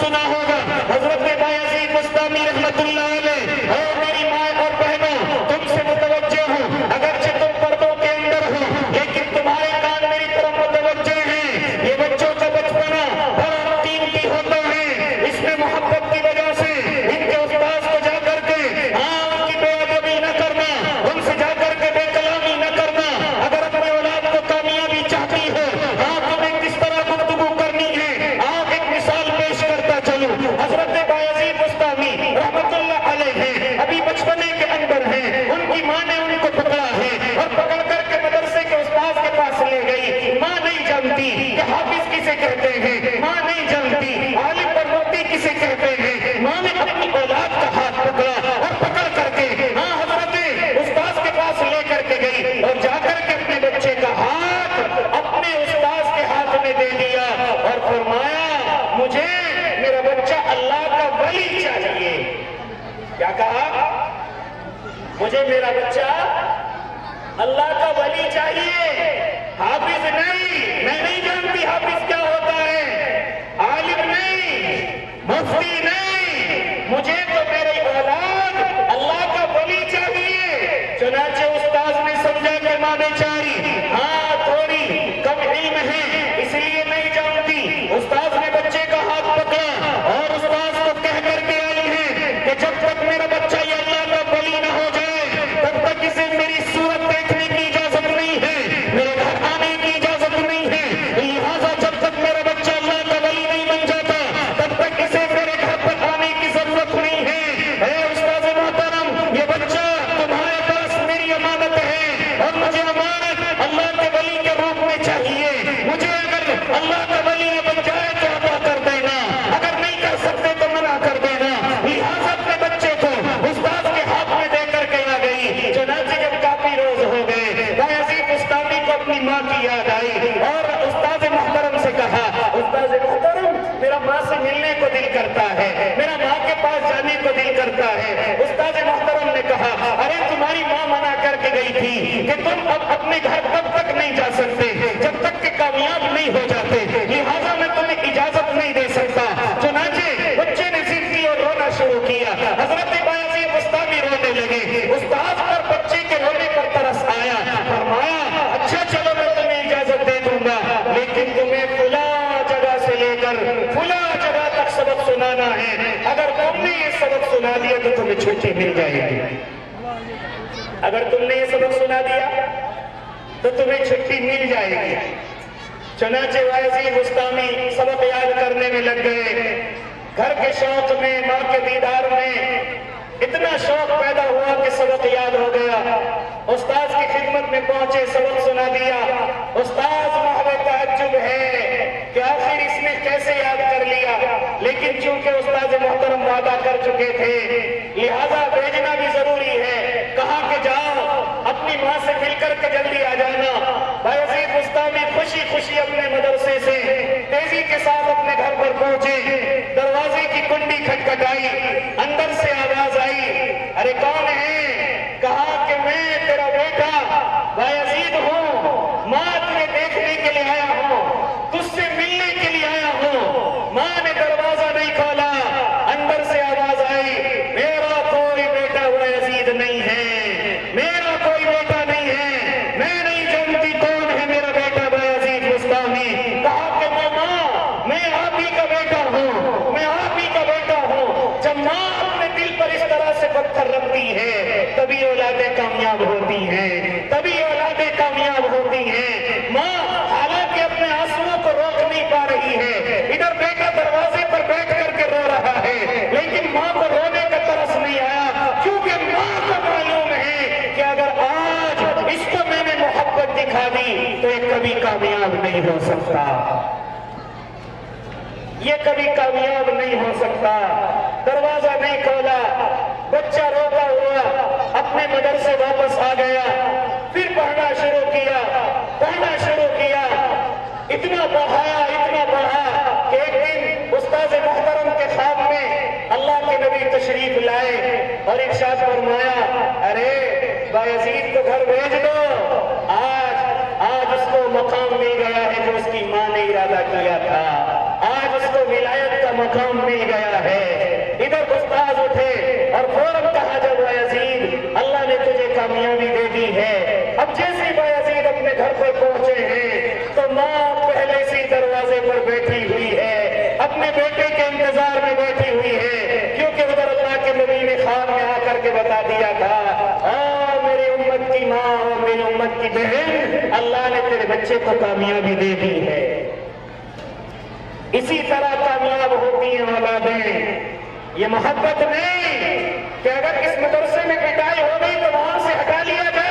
سنا ہوگا حضرت بایزید بستامی رحمت اللہ علیہ، اور میری ماں اور بہنوں تم سے متوجہ ہوں، اگرچہ تم پردوں کے اندر ہو لیکن تمہارے کان میری طرف متوجہ ہیں۔ یہ بچوں کا بچپنا بڑا قیمتی ہوتا ہے، اس میں محبت کی وجہ سے ان کے استاذ کو جا کر کے ان کی بے ادبی نہ کرنا، ان سے جا کر کے بے کلامی نہ کرنا۔ اگر اپنے اولاد کو کامیابی چاہتی ہو تمہیں کس طرح گفتگو کرنی ہے، آپ ایک مثال پیش کرتا چلوں۔ حضرت بایزید بستامی رحمت اللہ علیہ ابھی بچپنے کے اندر ہیں، ان کی ماں نے ان کو پکڑا ہے اور پکڑ کر کے مدرسے کے استاذ کے پاس لے گئی۔ ماں نہیں جانتی کہ حافظ کسے کہتے ہیں، ماں نہیں جانتی عالم اور مفتی کسے کہتے ہیں۔ ماں نے اپنی اولاد کا ہاتھ پکڑا اور پکڑ کر کے حضرت استاذ کے پاس لے کر کے گئی اور جا کر کے اپنے بچے کا ہاتھ اپنے استاذ کے ہاتھ میں دے دیا اور فرمایا مجھے میرا بچہ اللہ کا ولی چاہیے۔ کیا کہا؟ مجھے میرا بچہ اللہ کا ولی چاہیے، حافظ نہیں، میں نہیں جانتی حافظ کیا ہوتا ہے، عالم نہیں، مفتی نہیں، مجھے تو میری اولاد اللہ کا ولی چاہیے۔ چنانچہ استاذ نے سمجھا کہ ماں بیچاری تھوڑی کم علم ہے اس لیے نہیں جانتی۔ استاذ نے بچے کا ہاتھ پکڑا اور استاذ کو کہہ کر کے آئی ہے کہ جب تک میرا بچہ یہ اللہ کا ولی نہ ہو جائے تب تک اسے میری صورت دیکھنے کی اجازت نہیں ہے، میرے گھر آنے کی اجازت نہیں ہے، لہٰذا جب تک میرا بچہ اللہ کا ولی نہیں بن جاتا تب تک اسے میرے گھر پر آنے کی ضرورت نہیں ہے۔ اے استاذ محترم، یہ بچہ تمہارے پاس میری امانت ہے اور مجھے امانت اللہ کے ولی کے روپ میں چاہیے۔ مجھے اگر اللہ کا ولی بن جائے تو عطا کر دینا، اگر نہیں کر سکتے تو منع کر دینا۔ لہٰذا اپنے بچے کو استاذ کے ہاتھ میں دے کر کے آ گئی۔ چنانچہ جب کافی روز ہو گئے بایزید بستامی کو اپنی ماں کی یاد آئی اور استاذ محترم سے کہا استاذ محترم میرا ماں سے ملنے کو دل کرتا ہے، میرا ماں کے پاس جانے کو دل کرتا ہے۔ استاذ محترم نے کہا ارے تمہاری ماں منع کر کے گئی تھی کہ تم اب اپنے گھر تب تک نہیں جا سکتے جب تک کہ کامیاب نہیں ہو جاتے، لہٰذا میں تمہیں اجازت نہیں دے سکتا۔ چنانچہ بچے نے ضد کی اور رونا شروع کیا۔ حضرت بایزید بستامی رونے لگے، استاذ پر بچے کے رونے پر ترس آیا، فرمایا اچھا چلو میں تمہیں اجازت دے دوں گا لیکن تمہیں فلاں جگہ سے لے کر فلاں جگہ تک سبق سنانا ہے، اگر تم نے یہ سبق سنا دیا تو تمہیں چھٹی مل جائے گی، اگر تم نے یہ سبق سنا دیا تو تمہیں چھٹی مل جائے گی۔ چنانچہ بایزید بستامی سبق یاد کرنے میں لگ گئے۔ گھر کے شوق میں، ماں کے دیدار میں اتنا شوق پیدا ہوا کہ سبق یاد ہو گیا۔ استاذ کی خدمت میں پہنچے، سبق سنا دیا۔ استاذ محو تعجب ہے کہ آخر اس نے کیسے یاد کر لیا، لیکن چونکہ استاذ محترم وعدہ کر چکے تھے لہذا بھیجنا بھی ضروری ہے۔ کہا کہ جاؤ اپنی ماں سے مل کر کے جلدی آ جانا۔ بایزید بستامی خوشی خوشی اپنے مدرسے سے تیزی کے ساتھ اپنے گھر پر پہنچے۔ دروازے کی کنڈی کھٹکھٹائی، اندر سے آواز آئی ارے کون ہے؟ کہا کہ میں تیرا بیٹا بایزید ہوں، ماں تجھے دیکھنے کے لیے آیا ہوں، تجھ سے ملنے کے لیے آیا ہوں۔ ماں نے دروازہ نہیں کھولا، اندر سے آواز آئی میرا کوئی بیٹا بایزید نہیں ہے، میرا کوئی بیٹا نہیں ہے، میں نہیں جانتی کون ہے میرا بیٹا بایزید بستامی۔ کہا کہ ماں میں آپ ہی کا بیٹا ہوں، میں آپ ہی کا بیٹا ہوں۔ جب ماں اپنے دل پر اس طرح سے پتھر رکھتی ہے تبھی اولادیں کامیاب ہوتی ہیں، تبھی اولادیں کامیاب ہوتی ہیں۔ ماں حالانکہ اپنے آنسوؤں کو روک نہیں پا رہی ہے، ادھر بیٹا دروازے پر بیٹھ کر کے رو رہا ہے لیکن ماں کو رونے کا ترس نہیں آیا، کیونکہ ماں کو معلوم ہے کہ اگر آج اس کو میں نے محبت دکھا دی تو یہ کبھی کامیاب نہیں ہو سکتا، یہ کبھی کامیاب نہیں ہو سکتا۔ دروازہ نہیں کھولا، بچہ روتا ہوا اپنے مدرسے واپس آ گیا، پھر پڑھنا شروع کیا، پڑھنا شروع کیا، اتنا پڑھا کہ ایک دن استاذ محترم کے خواب میں اللہ کے نبی تشریف لائے اور ارشاد فرمایا ارے بایزید کو گھر بھیج دو، آج اس کو مقام مل گیا ہے جو اس کی ماں نے ارادہ کیا تھا، آج اس کو ولایت کا مقام مل گیا ہے۔ ادھر استاذ اٹھے اور فوراً کہا جب بایزید اللہ نے تجھے کامیابی دے دی ہے۔ اب جیسے بایزید اپنے گھر پر پہنچے ہیں تو ماں پہلے سے دروازے پر بیٹھی ہوئی ہے، اپنے بیٹے کے انتظار میں بیٹھی ہوئی ہے، کیونکہ ادھر اللہ کے نبی نے خواب میں آ کر کے بتا دیا تھا میری امت کی ماں اور میری امت کی بہن، اللہ نے تیرے بچے کو کامیابی دے دی ہے۔ اسی طرح کامیاب ہوتی ہیں اولادیں۔ یہ محبت نہیں کہ اگر اس مدرسے میں پٹائی ہو گئی تو وہاں سے ہٹا لیا جائے،